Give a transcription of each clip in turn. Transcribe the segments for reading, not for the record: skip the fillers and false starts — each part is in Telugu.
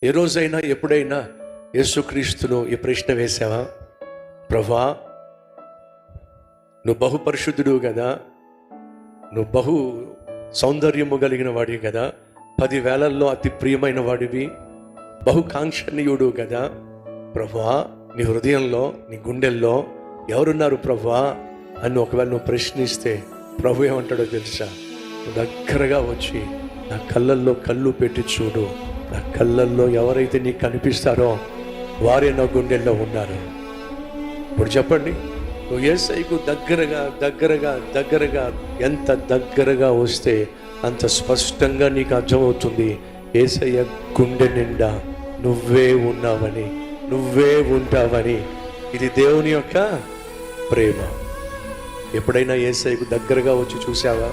ఏ రోజైనా ఎప్పుడైనా యేసుక్రీస్తును ఈ ప్రశ్న వేశావా? ప్రభువా, నువ్వు బహు పరిశుద్ధుడు కదా, నువ్వు బహు సౌందర్యము కలిగిన వాడివి కదా, 10,000ల్లో అతి ప్రియమైన వాడివి, బహుకాంక్షణీయుడు కదా. ప్రభువా, నీ హృదయంలో, నీ గుండెల్లో ఎవరున్నారు ప్రభువా అని ఒకవేళ నువ్వు ప్రశ్నిస్తే ప్రభు ఏమంటాడో తెలుసా? నువ్వు దగ్గరగా వచ్చి నా కళ్ళల్లో కళ్ళు పెట్టి చూడు. నా కళ్ళల్లో ఎవరైతే నీకు కనిపిస్తారో వారే నా గుండెల్లో ఉన్నారు. ఇప్పుడు చెప్పండి, నువ్వు యేసయ్యకు దగ్గరగా దగ్గరగా దగ్గరగా ఎంత దగ్గరగా వస్తే అంత స్పష్టంగా నీకు అర్థమవుతుంది యేసయ్య గుండె నిండా నువ్వే ఉన్నావని, నువ్వే ఉంటావని. ఇది దేవుని యొక్క ప్రేమ. ఎప్పుడైనా యేసయ్యకు దగ్గరగా వచ్చి చూసావా?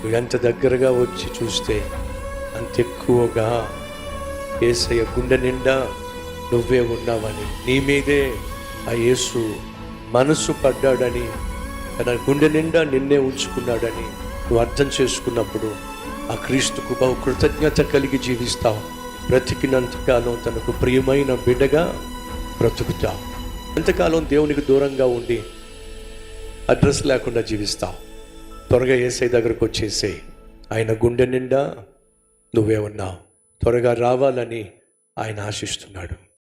నువ్వు ఎంత దగ్గరగా వచ్చి చూస్తే అంత ఎక్కువగా యేసయ్య గుండె నిండా నువ్వే ఉన్నావని, నీ మీదే ఆ యేసు మనసు పడ్డాడని, తన గుండె నిండా నిన్నే ఉంచుకున్నాడని నువ్వు అర్థం చేసుకున్నప్పుడు ఆ క్రీస్తుకు బహు కృతజ్ఞత కలిగి జీవిస్తావు. బ్రతికినంతకాలం తనకు ప్రియమైన బిడ్డగా బ్రతుకుతావు. ఎంతకాలం దేవునికి దూరంగా ఉండి అడ్రస్ లేకుండా జీవిస్తావు. త్వరగా యేసయ్య దగ్గరకు వచ్చేసేయ్. ఆయన గుండె నిండా నువ్వే ఉన్నావు. త్వరగా రావాలని ఆయన ఆశిస్తున్నాడు.